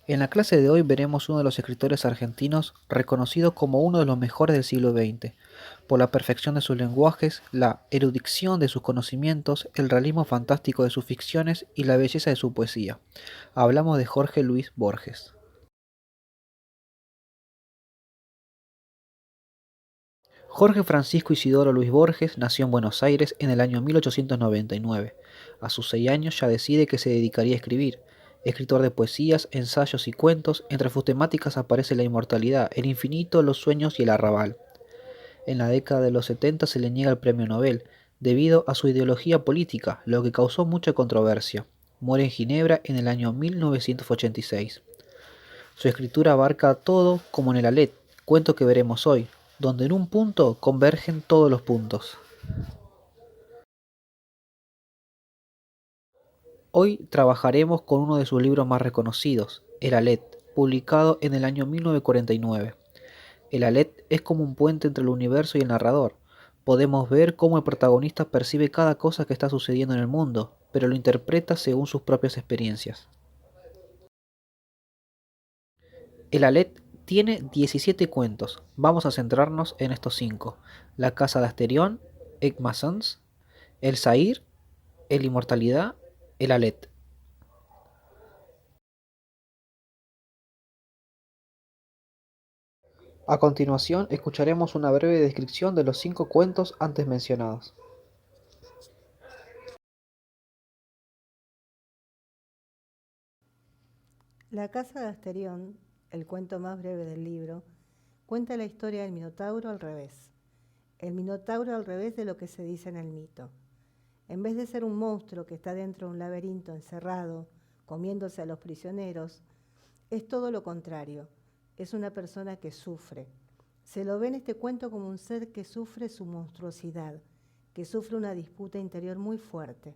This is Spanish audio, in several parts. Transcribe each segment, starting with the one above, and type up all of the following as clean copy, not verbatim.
En la clase de hoy veremos uno de los escritores argentinos reconocido como uno de los mejores del siglo XX, por la perfección de sus lenguajes, la erudición de sus conocimientos, el realismo fantástico de sus ficciones y la belleza de su poesía. Hablamos de Jorge Luis Borges. Jorge Francisco Isidoro Luis Borges nació en Buenos Aires en el año 1899. A sus 6 años ya decide que se dedicaría a escribir. Escritor de poesías, ensayos y cuentos, entre sus temáticas aparece la inmortalidad, el infinito, los sueños y el arrabal. En la década de los 70 se le niega el premio Nobel, debido a su ideología política, lo que causó mucha controversia. Muere en Ginebra en el año 1986. Su escritura abarca todo como en el Alet, cuento que veremos hoy, donde en un punto convergen todos los puntos. Hoy trabajaremos con uno de sus libros más reconocidos, El Alet, publicado en el año 1949. El Alet es como un puente entre el universo y el narrador. Podemos ver cómo el protagonista percibe cada cosa que está sucediendo en el mundo, pero lo interpreta según sus propias experiencias. El Alet tiene 17 cuentos. Vamos a centrarnos en estos 5: La casa de Asterión, Egmasons, El Zahir, El Inmortalidad, El Alet. A continuación escucharemos una breve descripción de los 5 cuentos antes mencionados. La casa de Asterión, el cuento más breve del libro, cuenta la historia del Minotauro al revés. El Minotauro al revés de lo que se dice en el mito. En vez de ser un monstruo que está dentro de un laberinto encerrado, comiéndose a los prisioneros, es todo lo contrario. Es una persona que sufre. Se lo ve en este cuento como un ser que sufre su monstruosidad, que sufre una disputa interior muy fuerte.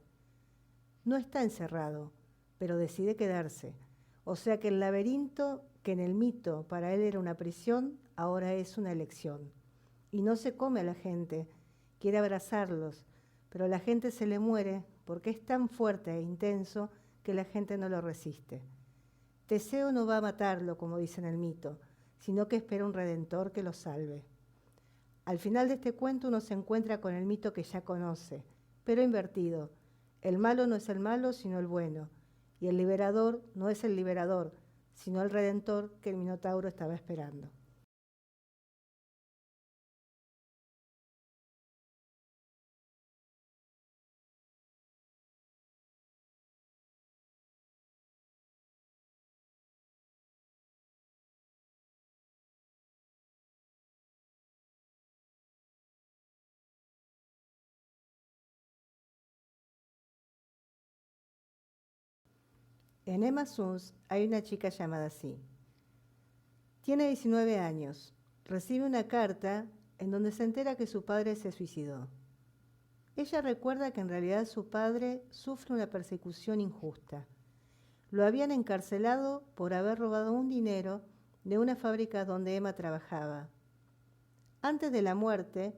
No está encerrado, pero decide quedarse. O sea que el laberinto, que en el mito para él era una prisión, ahora es una elección. Y no se come a la gente, quiere abrazarlos, pero la gente se le muere porque es tan fuerte e intenso que la gente no lo resiste. Teseo no va a matarlo, como dice en el mito, sino que espera un redentor que lo salve. Al final de este cuento uno se encuentra con el mito que ya conoce, pero invertido. El malo no es el malo, sino el bueno. Y el liberador no es el liberador, sino el redentor que el Minotauro estaba esperando. En Emma Suns hay una chica llamada así. Tiene 19 años. Recibe una carta en donde se entera que su padre se suicidó. Ella recuerda que en realidad su padre sufre una persecución injusta. Lo habían encarcelado por haber robado un dinero de una fábrica donde Emma trabajaba. Antes de la muerte,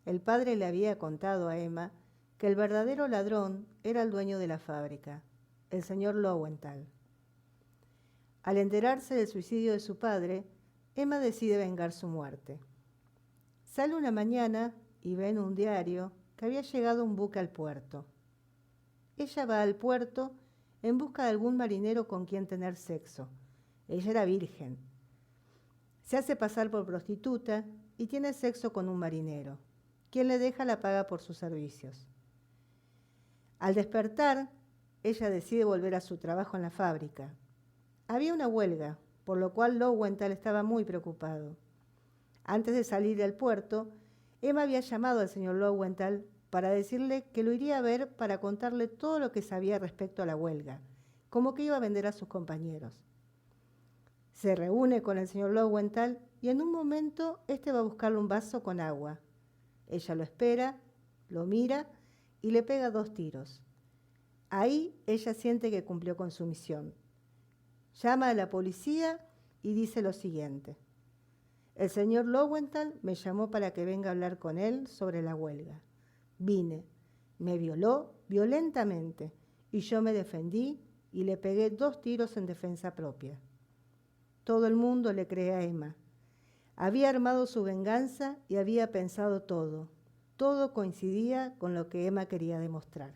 el padre le había contado a Emma que el verdadero ladrón era el dueño de la fábrica, el señor Lowenthal. Al enterarse del suicidio de su padre, Emma decide vengar su muerte. Sale una mañana y ve en un diario que había llegado un buque al puerto. Ella va al puerto en busca de algún marinero con quien tener sexo. Ella era virgen. Se hace pasar por prostituta y tiene sexo con un marinero. Quien le deja la paga por sus servicios. Al despertar, ella decide volver a su trabajo en la fábrica. Había una huelga, por lo cual Lowenthal estaba muy preocupado. Antes de salir del puerto, Emma había llamado al señor Lowenthal para decirle que lo iría a ver para contarle todo lo que sabía respecto a la huelga, como que iba a vender a sus compañeros. Se reúne con el señor Lowenthal y en un momento este va a buscarle un vaso con agua. Ella lo espera, lo mira y le pega 2 tiros. Ahí ella siente que cumplió con su misión. Llama a la policía y dice lo siguiente. El señor Lowenthal me llamó para que venga a hablar con él sobre la huelga. Vine, me violó violentamente y yo me defendí y le pegué 2 tiros en defensa propia. todo el mundo le cree a Emma. Había armado su venganza y había pensado todo. Todo coincidía con lo que Emma quería demostrar.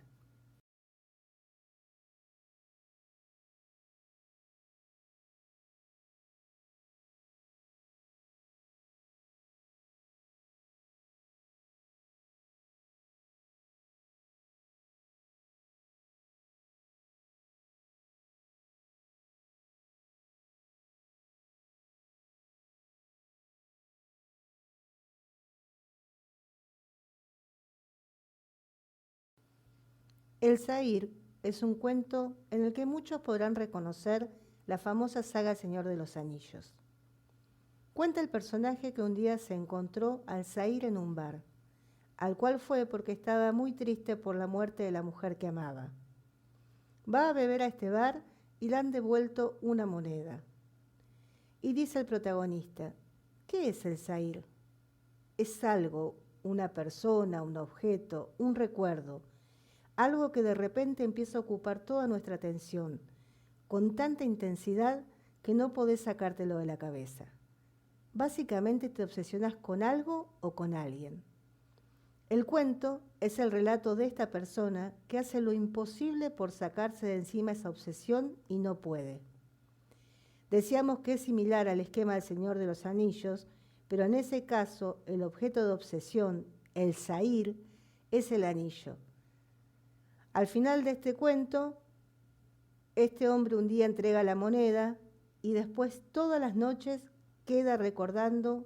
El Zahir es un cuento en el que muchos podrán reconocer la famosa saga El Señor de los Anillos. Cuenta el personaje que un día se encontró al Zahir en un bar, al cual fue porque estaba muy triste por la muerte de la mujer que amaba. Va a beber a este bar y le han devuelto una moneda. Y dice el protagonista, ¿qué es el Zahir? Es algo, una persona, un objeto, un recuerdo, algo que de repente empieza a ocupar toda nuestra atención, con tanta intensidad que no podés sacártelo de la cabeza. Básicamente te obsesionas con algo o con alguien. El cuento es el relato de esta persona que hace lo imposible por sacarse de encima esa obsesión y no puede. Decíamos que es similar al esquema del Señor de los Anillos, pero en ese caso el objeto de obsesión, el Zahir, es el anillo. Al final de este cuento, este hombre un día entrega la moneda y después todas las noches queda recordando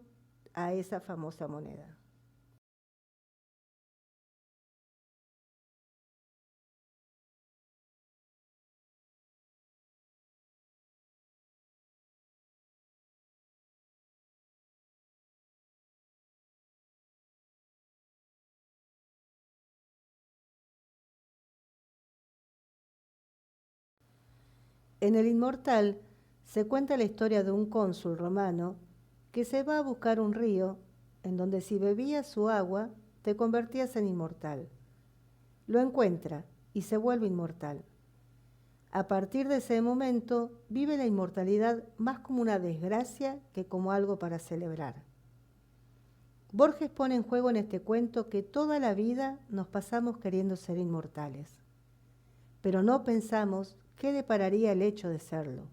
a esa famosa moneda. En El Inmortal se cuenta la historia de un cónsul romano que se va a buscar un río en donde si bebías su agua te convertías en inmortal. Lo encuentra y se vuelve inmortal. A partir de ese momento vive la inmortalidad más como una desgracia que como algo para celebrar. Borges pone en juego en este cuento que toda la vida nos pasamos queriendo ser inmortales, pero no pensamos qué depararía el hecho de serlo.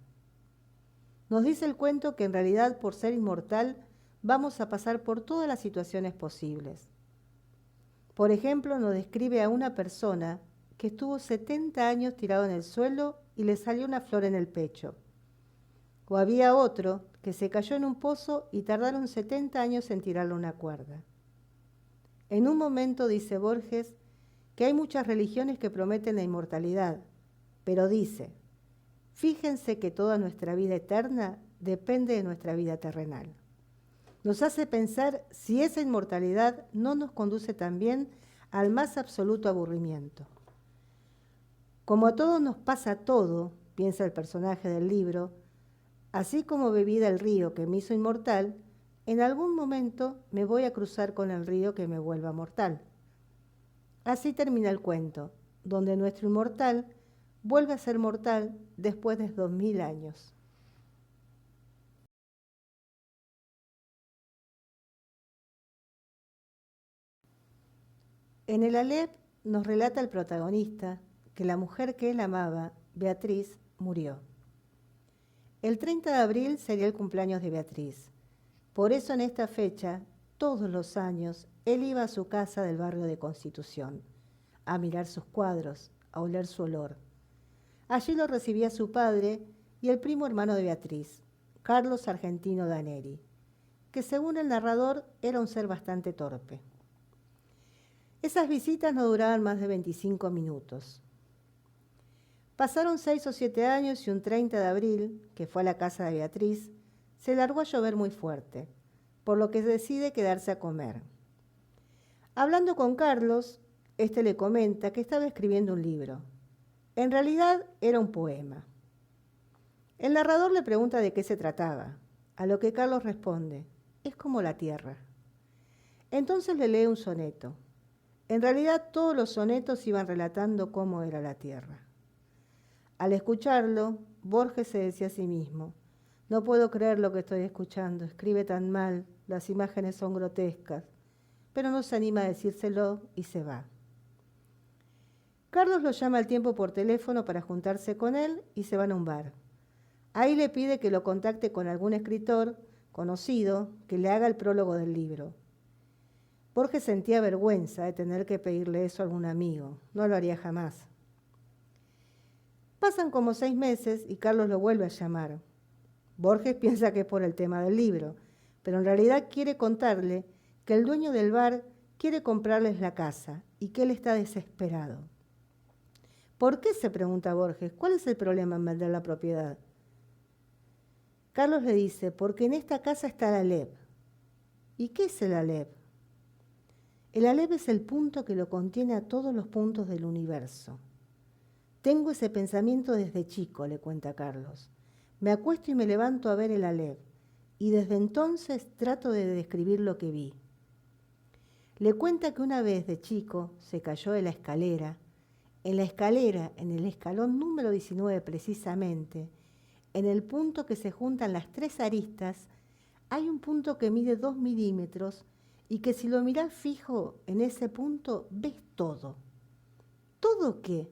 Nos dice el cuento que en realidad por ser inmortal vamos a pasar por todas las situaciones posibles. Por ejemplo, nos describe a una persona que estuvo 70 años tirado en el suelo y le salió una flor en el pecho. O había otro que se cayó en un pozo y tardaron 70 años en tirarle una cuerda. En un momento dice Borges que hay muchas religiones que prometen la inmortalidad, pero dice, fíjense que toda nuestra vida eterna depende de nuestra vida terrenal. Nos hace pensar si esa inmortalidad no nos conduce también al más absoluto aburrimiento. Como a todos nos pasa todo, piensa el personaje del libro, así como bebí del río que me hizo inmortal, en algún momento me voy a cruzar con el río que me vuelva mortal. Así termina el cuento, donde nuestro inmortal vuelve a ser mortal después de 2000 años. En el Aleph nos relata el protagonista que la mujer que él amaba, Beatriz, murió. El 30 de abril sería el cumpleaños de Beatriz. Por eso en esta fecha, todos los años, él iba a su casa del barrio de Constitución, a mirar sus cuadros, a oler su olor. Allí lo recibía su padre y el primo hermano de Beatriz, Carlos Argentino Daneri, que según el narrador era un ser bastante torpe. Esas visitas no duraban más de 25 minutos. Pasaron 6 o 7 años y un 30 de abril, que fue a la casa de Beatriz, se largó a llover muy fuerte, por lo que decide quedarse a comer. Hablando con Carlos, este le comenta que estaba escribiendo un libro. En realidad era un poema. El narrador le pregunta de qué se trataba, a lo que Carlos responde, es como la tierra. Entonces le lee un soneto. En realidad todos los sonetos iban relatando cómo era la tierra. Al escucharlo, Borges se decía a sí mismo, No puedo creer lo que estoy escuchando. Escribe tan mal, las imágenes son grotescas. Pero no se anima a decírselo y se va. Carlos lo llama al tiempo por teléfono para juntarse con él y se van a un bar. Ahí le pide que lo contacte con algún escritor conocido que le haga el prólogo del libro. Borges sentía vergüenza de tener que pedirle eso a algún amigo. No lo haría jamás. Pasan como 6 meses y Carlos lo vuelve a llamar. Borges piensa que es por el tema del libro, pero en realidad quiere contarle que el dueño del bar quiere comprarles la casa y que él está desesperado. ¿Por qué?, se pregunta Borges. ¿Cuál es el problema en vender la propiedad? Carlos le dice, porque en esta casa está el Aleph. ¿Y qué es el Aleph? El Aleph es el punto que lo contiene a todos los puntos del universo. Tengo ese pensamiento desde chico, le cuenta Carlos. Me acuesto y me levanto a ver el Aleph, y desde entonces trato de describir lo que vi. Le cuenta que una vez de chico se cayó de la escalera. En la escalera, en el escalón número 19 precisamente, en el punto que se juntan las 3 aristas, hay un punto que mide 2 milímetros y que si lo mirás fijo en ese punto ves todo. ¿Todo qué?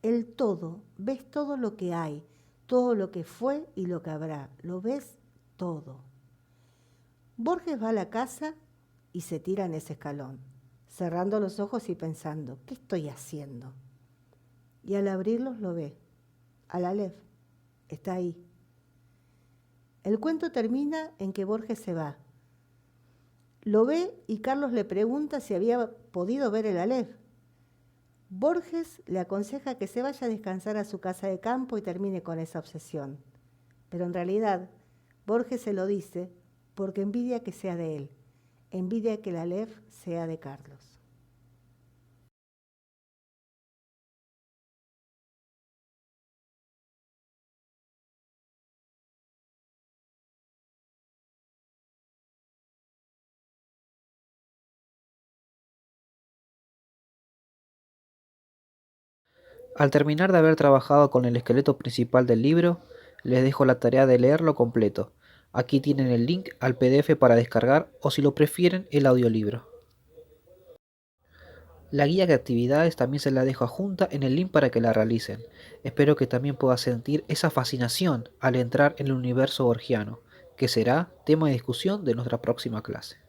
El todo. Ves todo lo que hay, todo lo que fue y lo que habrá. Lo ves todo. Borges va a la casa y se tira en ese escalón, cerrando los ojos y pensando, ¿qué estoy haciendo? Y al abrirlos lo ve, al Aleph, está ahí. El cuento termina en que Borges se va. Lo ve y Carlos le pregunta si había podido ver el Aleph. Borges le aconseja que se vaya a descansar a su casa de campo y termine con esa obsesión. Pero en realidad, Borges se lo dice porque envidia que sea de él, envidia que el Aleph sea de Carlos. Al terminar de haber trabajado con el esqueleto principal del libro, les dejo la tarea de leerlo completo. Aquí tienen el link al PDF para descargar o si lo prefieren el audiolibro. La guía de actividades también se la dejo adjunta en el link para que la realicen. Espero que también puedas sentir esa fascinación al entrar en el universo borgiano, que será tema de discusión de nuestra próxima clase.